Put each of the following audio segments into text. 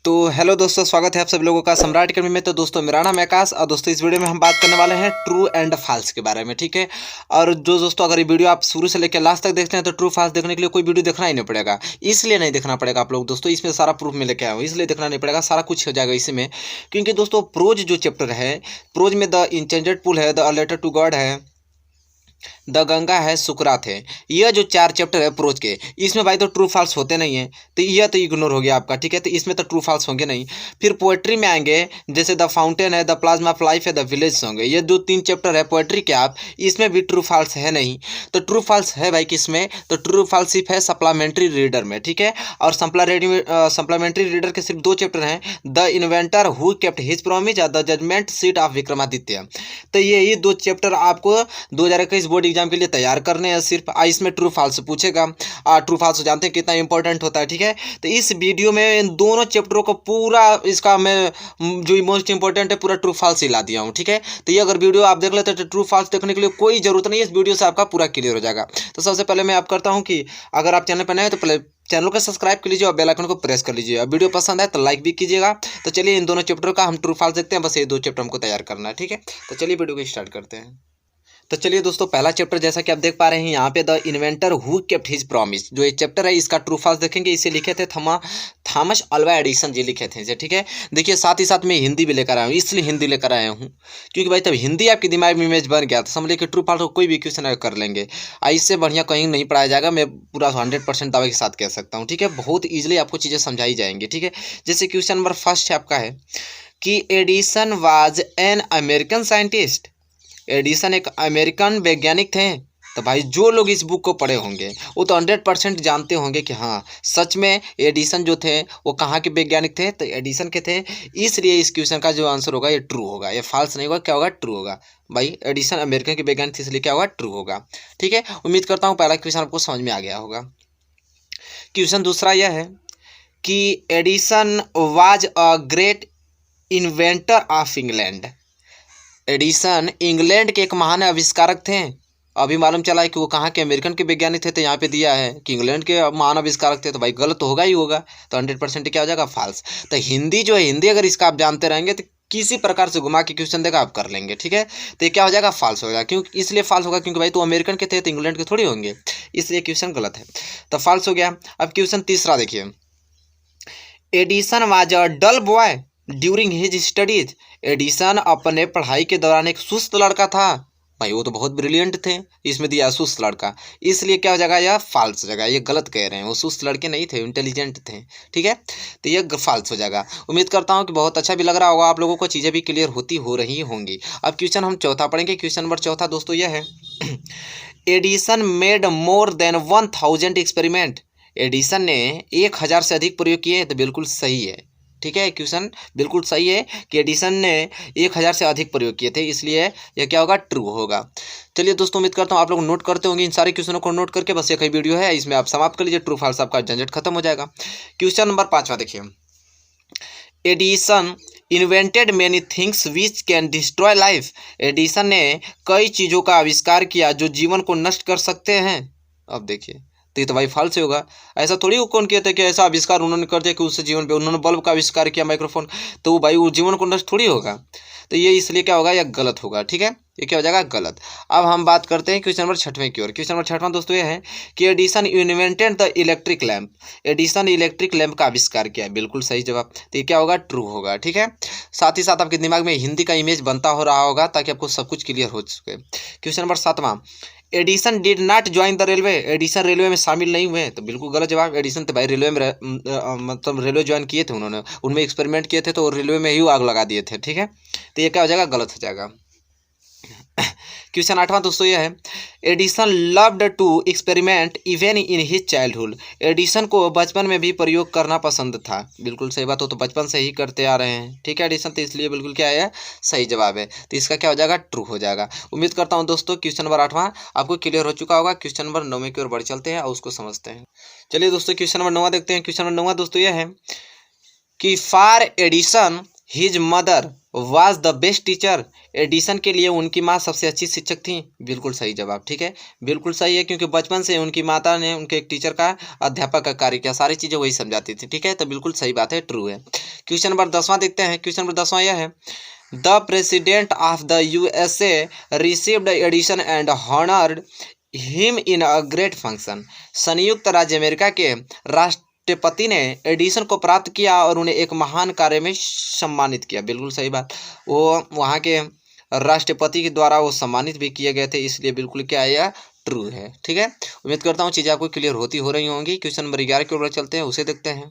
तो हेलो दोस्तों, स्वागत है आप सभी लोगों का सम्राट अकेडमी में। तो दोस्तों, मेरा नाम है आकाश और दोस्तों इस वीडियो में हम बात करने वाले हैं ट्रू एंड फॉल्स के बारे में। ठीक है। और जो दोस्तों, अगर ये वीडियो आप शुरू से लेकर लास्ट तक देखते हैं तो ट्रू फॉल्स देखने के लिए कोई वीडियो देखना ही नहीं पड़ेगा। इसलिए नहीं देखना पड़ेगा आप लोग दोस्तों, इसमें सारा प्रूफ में लेके आया हूँ, इसलिए देखना नहीं पड़ेगा, सारा कुछ हो जाएगा इसमें। क्योंकि दोस्तों, प्रोज जो चैप्टर है, प्रोज में द इंटेंडेड पुल है, द लेटर टू गॉड है, द गंगा है, सुकरात है। यह जो 4 चैप्टर है प्रोज के, इसमें भाई तो ट्रू फॉल्स होते नहीं है, तो यह तो इग्नोर हो गया आपका। ठीक है, तो इसमें तो ट्रू फॉल्स होंगे नहीं। फिर पोएट्री में आएंगे, जैसे द फाउंटेन है, द प्लाज्मा ऑफ लाइफ है, द विलेज सॉन्ग है। ये जो 3 चैप्टर है पोएट्री के, आप इसमें भी ट्रू फॉल्स है नहीं। तो ट्रू फॉल्स है भाई किसमें? तो ट्रू फॉल्स सिर्फ है सप्लीमेंट्री रीडर में। ठीक है। और सप्लीमेंट्री रीडर के सिर्फ 2 चैप्टर हैं, the inventor who kept his promise, the judgment seat of Vikramaditya. तो यही 2 चैप्टर आपको 2021 बोर्ड एग्जाम के लिए तैयार करने हैं सिर्फ। इसमें ट्रू फॉल्स पूछेगा। ट्रू फॉल्स जानते हैं कितना इंपॉर्टेंट होता है। ठीक है। तो इस वीडियो में इन दोनों चैप्टरों को पूरा इसका मैं जो मोस्ट इंपॉर्टेंट है पूरा ट्रू फॉल्स ही ला दिया हूँ। ठीक है। तो ये अगर वीडियो आप देख लेते हैं तो ट्रू फॉल्स देखने के लिए कोई जरूरत नहीं है, इस वीडियो से आपका पूरा क्लियर हो जाएगा। तो सबसे पहले मैं आप करता हूँ कि अगर आप चैनल पर नए हैं तो पहले चैनल को सब्सक्राइब कर लीजिए और बेल आइकन को प्रेस कर लीजिए। वीडियो पसंद आए तो लाइक भी कीजिएगा। तो चलिए इन दोनों चैप्टरों का हम ट्रू फॉल्स देखते हैं, बस ये 2 चैप्टर हमको तैयार करना है। ठीक है। तो चलिए वीडियो को स्टार्ट करते हैं। तो चलिए दोस्तों, पहला चैप्टर जैसा कि आप देख पा रहे हैं यहाँ पे, the inventor who kept his promise. जो ये चैप्टर है इसका ट्रू फॉल्स देखेंगे। इसे लिखे थे थॉमस अल्वा एडिसन जी लिखे थे इसे। ठीक है। देखिए, साथ ही साथ मैं हिंदी भी लेकर आया हूँ, इसलिए हिंदी लेकर आया हूँ क्योंकि भाई तब हिंदी आपके दिमाग में इमेज बन गया तो समझ लीजिए कि ट्रू फॉल्स कोई भी क्वेश्चन कर लेंगे। इससे बढ़िया कहीं नहीं पढ़ाया जाएगा, मैं पूरा 100% दावे के साथ कह सकता हूँ। ठीक है। बहुत ईजिली आपको चीज़ें समझाई जाएंगी। ठीक है। जैसे क्वेश्चन नंबर फर्स्ट आपका है कि Edison was an American scientist. Edison एक अमेरिकन वैज्ञानिक थे। तो भाई जो लोग इस बुक को पढ़े होंगे वो तो 100% जानते होंगे कि हाँ सच में एडिसन जो थे वो कहाँ के वैज्ञानिक थे, तो एडिसन के थे। इसलिए इस क्वेश्चन का जो आंसर होगा ये ट्रू होगा, ये फॉल्स नहीं होगा। क्या होगा? ट्रू होगा। भाई एडिसन अमेरिकन के वैज्ञानिक थे, इसलिए क्या होगा? ट्रू होगा। ठीक है। उम्मीद करता हूँ पहला क्वेश्चन आपको समझ में आ गया होगा। क्वेश्चन दूसरा यह है कि Edison was a great inventor of England. Edison England के एक महान आविष्कारक थे। अभी मालूम चला है कि वो कहाँ के अमेरिकन के वैज्ञानिक थे, तो यहाँ पे दिया है कि इंग्लैंड के महान आविष्कारक थे। तो भाई गलत तो होगा ही होगा, तो 100% क्या हो जाएगा? फॉल्स। तो हिंदी जो है, हिंदी अगर इसका आप जानते रहेंगे तो किसी प्रकार से घुमा के क्वेश्चन देगा आप कर लेंगे। ठीक है। तो ये क्या हो जाएगा? फॉल्स हो जाएगा। क्यों इसलिए फॉल्स होगा? क्योंकि भाई तो अमेरिकन के थे तो इंग्लैंड के थोड़ी होंगे, इसलिए क्वेश्चन गलत है, तो फॉल्स हो गया। अब क्वेश्चन तीसरा देखिए, Edison was a dull boy during his studies. Edison अपने पढ़ाई के दौरान एक सुस्त लड़का था। भाई वो तो बहुत ब्रिलियंट थे, इसमें दिया सुस्त लड़का, इसलिए क्या हो जाएगा? यह फॉल्स हो जाएगा। ये गलत कह रहे हैं, वो सुस्त लड़के नहीं थे, इंटेलिजेंट थे। ठीक है। तो ये फॉल्स हो जाएगा। उम्मीद करता हूँ कि बहुत अच्छा भी लग रहा होगा आप लोगों को, चीज़ें भी क्लियर होती हो रही होंगी। अब क्वेश्चन हम चौथा पढ़ेंगे। क्वेश्चन नंबर चौथा दोस्तों यह है, Edison made more than 1000 experiment. Edison ने 1000 से अधिक प्रयोग किए, तो बिल्कुल सही है। ठीक है। क्वेश्चन बिल्कुल सही है कि एडिसन ने 1000 से अधिक प्रयोग किए थे, इसलिए यह क्या होगा? ट्रू होगा। चलिए दोस्तों, उम्मीद करता हूँ आप लोग नोट करते होंगे इन सारे क्वेश्चनों को। नोट करके बस एक ही वीडियो है, इसमें आप समाप्त कर लीजिए, ट्रू फॉल्स आपका झंझट खत्म हो जाएगा। क्वेश्चन नंबर 5वां देखिए, Edison invented many things which can destroy life. Edison ने कई चीज़ों का आविष्कार किया जो जीवन को नष्ट कर सकते हैं। अब देखिए, तो ये तो भाई फॉल्स होगा। ऐसा थोड़ी वो कौन कहते हैं कि ऐसा आविष्कार उन्होंने कर दिया कि उससे जीवन पे, उन्होंने बल्ब का आविष्कार किया, माइक्रोफोन, तो वो भाई वो जीवन को नष्ट थोड़ी होगा। तो ये इसलिए क्या होगा? यह गलत होगा। ठीक है। ये क्या हो जाएगा? गलत। अब हम बात करते हैं क्वेश्चन नंबर 6वें की ओर। क्वेश्चन नंबर 6वां दोस्तों ये है कि Edison invented the electric lamp. Edison electric lamp का आविष्कार किया, बिल्कुल सही जवाब। तो ये क्या होगा? ट्रू होगा। ठीक है। साथ ही साथ आपके दिमाग में हिंदी का इमेज बनता हो रहा होगा ताकि आपको सब कुछ क्लियर हो सके। क्वेश्चन नंबर 7वां, Edison did not join the railway. Edison railway में शामिल नहीं हुए, तो बिल्कुल गलत जवाब। एडिसन तो भाई रेलवे में मतलब रेलवे ज्वाइन किए थे उन्होंने, उनमें एक्सपेरिमेंट किए थे, तो रेलवे में ही आग लगा दिए थे। ठीक है। तो ये क्या हो जाएगा? गलत हो जाएगा। क्वेश्चन 8वां दोस्तों यह है, Edison loved to experiment even in his childhood. Edison को बचपन में भी प्रयोग करना पसंद था, बिल्कुल सही बात हो, तो बचपन से ही करते आ रहे हैं। ठीक है एडिसन, तो इसलिए बिल्कुल क्या है? सही जवाब है। तो इसका क्या हो जाएगा? ट्रू हो जाएगा। उम्मीद करता हूँ दोस्तों क्वेश्चन नंबर 8वां आपको क्लियर हो चुका होगा। क्वेश्चन नंबर 9वें की ओर बढ़ चलते हैं और उसको समझते हैं। चलिए दोस्तों, क्वेश्चन नंबर 9वां देखते हैं। क्वेश्चन नंबर 9वां दोस्तों यह है कि for Edison his mother was the best teacher. Edison के लिए उनकी माँ सबसे अच्छी शिक्षक थी, बिल्कुल सही जवाब। ठीक है। बिल्कुल सही है, क्योंकि बचपन से उनकी माता ने उनके एक टीचर का, अध्यापक का कार्य किया, सारी चीज़ें वही समझाती थी। ठीक है। तो बिल्कुल सही बात है, ट्रू है। क्वेश्चन नंबर 10वां देखते हैं। क्वेश्चन नंबर 10वां यह है, the president of the USA received Edison and honoured him in a great function. संयुक्त राज्य अमेरिका के राष्ट्रपति ने एडिसन को प्राप्त किया और उन्हें एक महान कार्य में सम्मानित किया। बिल्कुल सही बात, वो वहाँ के राष्ट्रपति के द्वारा वो सम्मानित भी किए गए थे, इसलिए बिल्कुल क्या है, यह ट्रू है। ठीक है, उम्मीद करता हूँ चीज़ें आपको क्लियर हो रही होंगी। क्वेश्चन नंबर 11 की ओर चलते हैं, उसे देखते हैं।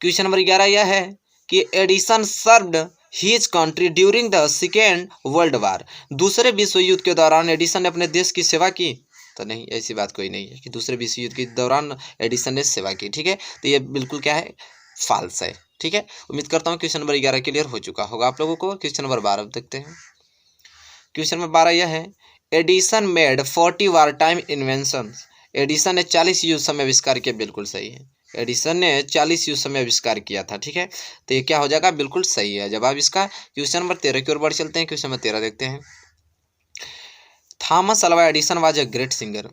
क्वेश्चन नंबर 11 यह है कि Edison served his country during the second world war. दूसरे विश्व युद्ध के दौरान एडिसन ने अपने देश की सेवा की। तो नहीं, ऐसी बात कोई नहीं है कि दूसरे विश्व युद्ध के दौरान एडिसन ने सेवा की। ठीक है, तो ये बिल्कुल क्या है, फॉल्स है। ठीक है, उम्मीद करता हूँ क्वेश्चन नंबर 11 क्लियर हो चुका होगा आप लोगों को। क्वेश्चन नंबर 12 देखते हैं। क्वेश्चन नंबर 12 यह है, Edison made 40 war time inventions. Edison ने 40 युद्ध समय आविष्कार किया। बिल्कुल सही है, एडिसन ने 40 युद्ध समय आविष्कार किया था। ठीक है, तो ये क्या हो जाएगा, बिल्कुल सही है जवाब इसका। क्वेश्चन नंबर 13 की ओर बढ़ चलते हैं। क्वेश्चन नंबर 13 देखते हैं। Thomas Alva Edison was a great singer.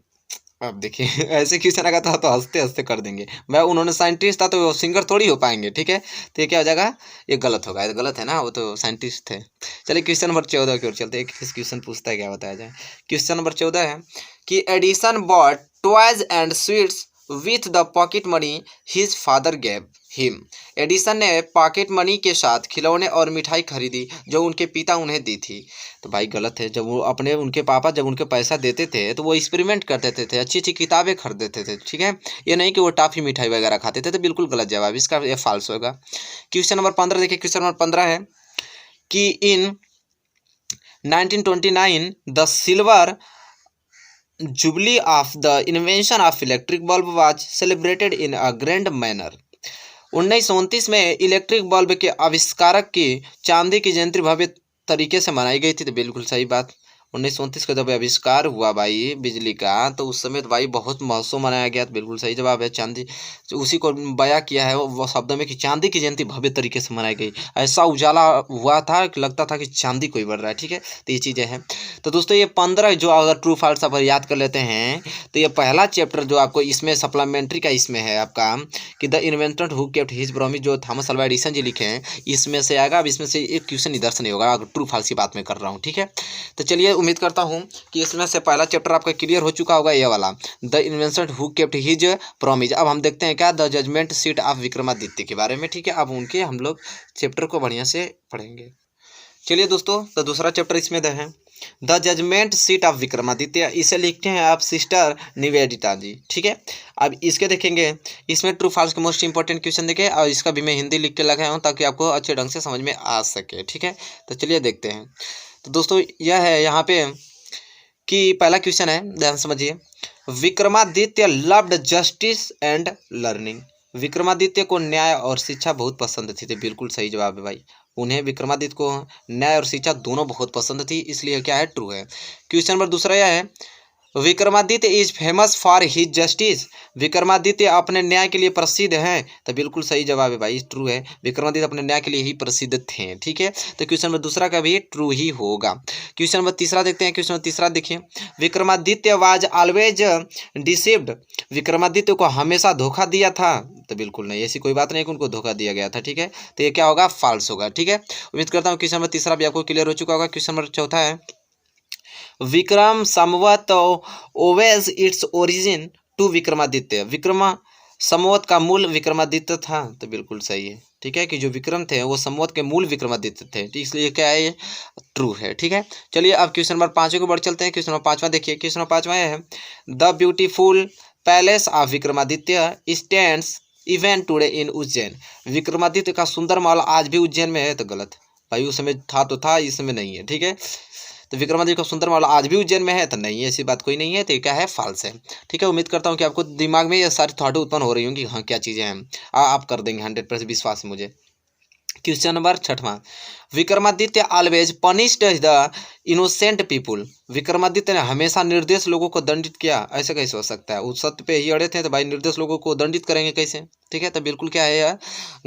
अब देखिए ऐसे क्वेश्चन अगर था तो हंसते हंसते कर देंगे भाई, उन्होंने साइंटिस्ट था तो वो सिंगर थोड़ी हो पाएंगे। ठीक है, तो ये क्या हो जाएगा, ये गलत होगा। ये गलत है ना, वो तो साइंटिस्ट थे। चलिए क्वेश्चन नंबर 14 की ओर चलते हैं। एक क्वेश्चन पूछता है, क्या बताया जाए। क्वेश्चन नंबर 14 है कि Edison bought toys and sweets with the pocket money his father gave him. Edison ने पॉकेट मनी के साथ खिलौने और मिठाई खरीदी जो उनके पिता उन्हें दी थी। तो भाई गलत है, जब वो उनके पापा जब उनके पैसा देते थे तो वो एक्सपेरिमेंट करते थे, अच्छी अच्छी किताबें खरीदते थे। ठीक है, ये नहीं कि वो टॉफी मिठाई वगैरह खाते थे। तो बिल्कुल गलत जवाब इसका, ये फॉल्स होगा। क्वेश्चन नंबर 15 देखिए। क्वेश्चन नंबर 15 है कि इन 1929 the silver jubilee of the invention of electric bulb was celebrated in a grand manner. 1929 में इलेक्ट्रिक बल्ब के आविष्कारक की चांदी की जयंती भव्य तरीके से मनाई गई थी। तो बिल्कुल सही बात, 1929 का जब आविष्कार हुआ भाई बिजली का, तो उस समय तो भाई बहुत महोत्सव मनाया गया। तो बिल्कुल सही जवाब है, चांदी। उसी को बयां किया है वो शब्दों में कि चांदी की जयंती भव्य तरीके से मनाई गई। ऐसा उजाला हुआ था कि लगता था कि चांदी कोई बढ़ रहा है। ठीक है, तो ये चीज़ें हैं। तो दोस्तों ये 15 जो अगर ट्रू फॉल्स आप याद कर लेते हैं तो ये पहला चैप्टर जो आपको इसमें सप्लीमेंट्री का इसमें है आपका कि the inventor who kept his promise, जो थॉमस अल्वा एडिसन जी लिखे हैं, इसमें से आएगा। अब इसमें से एक क्वेश्चन इधर से नहीं होगा अगर ट्रू फॉल्स की बात मैं कर रहा हूँ। ठीक है, तो चलिए उम्मीद करता हूँ कि इसमें से पहला चैप्टर आपका क्लियर हो चुका होगा, ये वाला the inventor who kept his promise. अब हम देखते हैं क्या, the judgment seat of Vikramaditya के बारे में। ठीक है, अब उनके हम लोग चैप्टर को बढ़िया से पढ़ेंगे। चलिए दोस्तों, तो दूसरा चैप्टर इसमें है the judgment seat of Vikramaditya. इसे लिखते हैं आप सिस्टर निवेदिता जी। ठीक है, अब इसके देखेंगे, इसमें ट्रू फॉल्स के मोस्ट इंपॉर्टेंट क्वेश्चन देखे और इसका भी मैं हिंदी लिख के लगाया हूँ ताकि आपको अच्छे ढंग से समझ में आ सके। ठीक है, तो चलिए देखते हैं। तो दोस्तों यह है यहाँ पे कि पहला क्वेश्चन है, ध्यान समझिए। Vikramaditya loved justice and learning. Vikramaditya को न्याय और शिक्षा बहुत पसंद थी। तो बिल्कुल सही जवाब है भाई, उन्हें विक्रमादित्य को न्याय और शिक्षा दोनों बहुत पसंद थी, इसलिए क्या है, ट्रू है। क्वेश्चन नंबर दूसरा यह है, Vikramaditya is famous for his justice. Vikramaditya अपने न्याय के लिए प्रसिद्ध हैं। तो बिल्कुल सही जवाब है भाई, ट्रू है, विक्रमादित्य अपने न्याय के लिए ही प्रसिद्ध थे। ठीक है, तो क्वेश्चन नंबर दूसरा का भी ट्रू ही होगा। क्वेश्चन नंबर तीसरा देखते हैं। क्वेश्चन नंबर तीसरा देखिए, Vikramaditya was always deceived. Vikramaditya को हमेशा धोखा दिया था। तो बिल्कुल नहीं, ऐसी कोई बात नहीं कि उनको धोखा दिया गया था। ठीक है, तो ये क्या होगा, फॉल्स होगा। ठीक है, उम्मीद करता हूँ क्वेश्चन नंबर तीसरा भी आपको क्लियर हो चुका होगा। क्वेश्चन नंबर चौथा है, Vikram Samvat owes its origin to Vikramaditya. Vikram Samvat का मूल विक्रमादित्य था। तो बिल्कुल सही है। ठीक है, कि जो विक्रम थे वो संवत के मूल विक्रमादित्य थे, इसलिए क्या है, ये ट्रू है। ठीक है, चलिए अब क्वेश्चन नंबर 5 को बढ़ चलते हैं। क्वेश्चन नंबर 5वां देखिए। क्वेश्चन नंबर 5वां है, the beautiful palace of Vikramaditya stands even today in Ujjain. Vikramaditya का सुंदर महल आज भी उज्जैन में है। तो गलत भाई, उस समय था तो था, इस समय नहीं है। ठीक है, तो विक्रमादित्य का सुंदर महल आज भी उज्जैन में है। तो नहीं, ऐसी बात कोई नहीं है। तो क्या है, फॉल्स है। ठीक है, उम्मीद करता हूँ कि आपको दिमाग में ये सारी थॉट उत्पन्न हो रही होंगी, हाँ क्या चीज़ें हैं, आप कर देंगे 100% विश्वास है मुझे। क्वेश्चन नंबर 6वां, Vikramaditya always punished the innocent people. Vikramaditya ने हमेशा निर्दोष लोगों को दंडित किया। ऐसे कैसे हो सकता है, उस सत्य पे ही अड़े थे, तो भाई निर्दोष लोगों को दंडित करेंगे कैसे। ठीक है, तो बिल्कुल क्या है, यह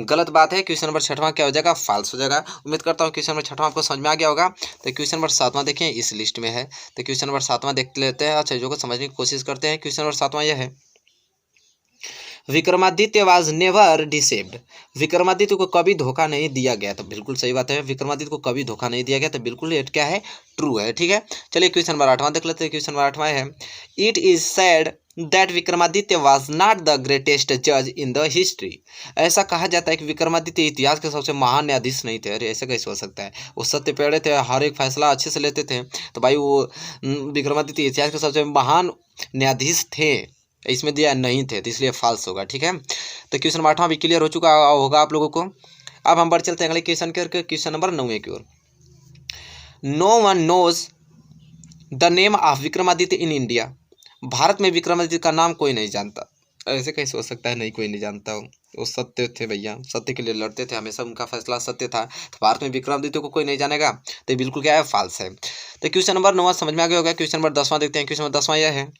गलत बात है। क्वेश्चन नंबर 6वां क्या हो जाएगा, फॉल्स हो जाएगा। उम्मीद करता हूँ क्वेश्चन नंबर 6वां आपको समझ में आ गया होगा। तो क्वेश्चन नंबर 7वां देखें, इस लिस्ट में है। तो क्वेश्चन नंबर 7वां देख लेते हैं, अच्छा जो को समझने की कोशिश करते हैं। क्वेश्चन नंबर 7वां यह है, विक्रमादित्य वाज नेवर डिसेप्ड, विक्रमादित्य को कभी धोखा नहीं दिया गया। तो बिल्कुल सही बात है, विक्रमादित्य को कभी धोखा नहीं दिया गया। तो बिल्कुल ये क्या है, ट्रू है। ठीक है, चलिए क्वेश्चन नंबर 8वां देख लेते हैं। क्वेश्चन नंबर 8वां है, it is said that Vikramaditya was not the greatest जज इन द हिस्ट्री। ऐसा कहा जाता है कि विक्रमादित्य इतिहास के सबसे महान न्यायाधीश नहीं थे। अरे ऐसे कैसे हो सकता है, वो सत्य पेड़े थे, हर एक फैसला अच्छे से लेते थे। तो भाई वो विक्रमादित्य इतिहास के सबसे महान न्यायाधीश थे, इसमें दिया नहीं थे, तो इसलिए फॉल्स होगा। ठीक है, तो क्वेश्चन नंबर 8वां भी क्लियर हो चुका होगा आप लोगों को। अब हम बढ़ चलते हैं अगले क्वेश्चन के, क्वेश्चन नंबर 9 की ओर। No one knows the name of Vikramaditya in India, Bharat में विक्रमादित्य का नाम कोई नहीं जानता। ऐसे कैसे हो सकता है, नहीं कोई नहीं जानता हो, वो सत्य थे भैया, सत्य के लिए लड़ते थे, हमेशा उनका फैसला सत्य था। तो भारत में विक्रमादित्य को कोई नहीं जानेगा, तो बिल्कुल क्या है, फॉल्स है। तो क्वेश्चन नंबर 9 समझ में आ गया होगा। क्वेश्चन नंबर 10वां देखते हैं। क्वेश्चन नंबर 10वां यह है,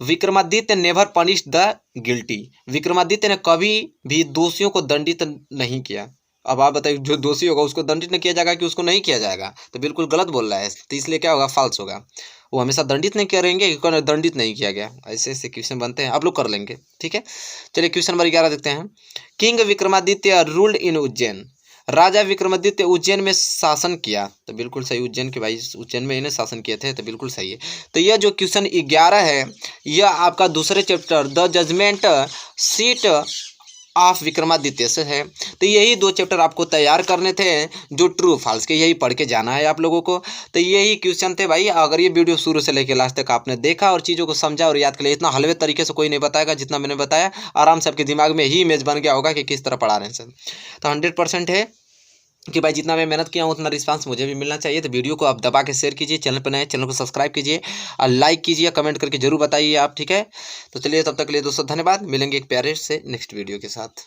Vikramaditya never punish the guilty, Vikramaditya ने कभी भी दोषियों को दंडित नहीं किया। अब आप बताइए, जो दोषी होगा उसको दंडित नहीं किया जाएगा कि उसको नहीं किया जाएगा, तो बिल्कुल गलत बोल रहा है, तो इसलिए क्या होगा, फॉल्स होगा। वो हमेशा दंडित नहीं करेंगे, दंडित नहीं किया गया। ऐसे ऐसे क्वेश्चन बनते हैं, आप लोग कर लेंगे। ठीक है, चलिए क्वेश्चन नंबर 11 देखते हैं। King Vikramaditya ruled in Ujjain, राजा विक्रमादित्य उज्जैन में शासन किया। तो बिल्कुल सही, उज्जैन के भाई, उज्जैन में इन्हें शासन किए थे, तो बिल्कुल सही है। तो यह जो क्वेश्चन 11 है, यह आपका दूसरे chapter the judgment seat of Vikramaditya से है। तो यही 2 चैप्टर आपको तैयार करने थे, जो ट्रू फॉल्स के, यही पढ़ के जाना है आप लोगों को। तो यही क्वेश्चन थे भाई। अगर ये वीडियो शुरू से लेकर लास्ट तक आपने देखा और चीज़ों को समझा और याद कर लिया, इतना हलवे तरीके से कोई नहीं बताएगा जितना मैंने बताया, आराम से आपके दिमाग में ही इमेज बन गया होगा कि किस तरह पढ़ा रहे हैं सर। तो 100% है कि भाई जितना मैं मेहनत किया हूँ उतना रिस्पांस मुझे भी मिलना चाहिए। तो वीडियो को आप दबा के शेयर कीजिए, चैनल पर नए चैनल को सब्सक्राइब कीजिए और लाइक कीजिए, कमेंट करके जरूर बताइए आप। ठीक है, तो चलिए तब तक के लिए दोस्तों धन्यवाद, मिलेंगे एक प्यारे से नेक्स्ट वीडियो के साथ।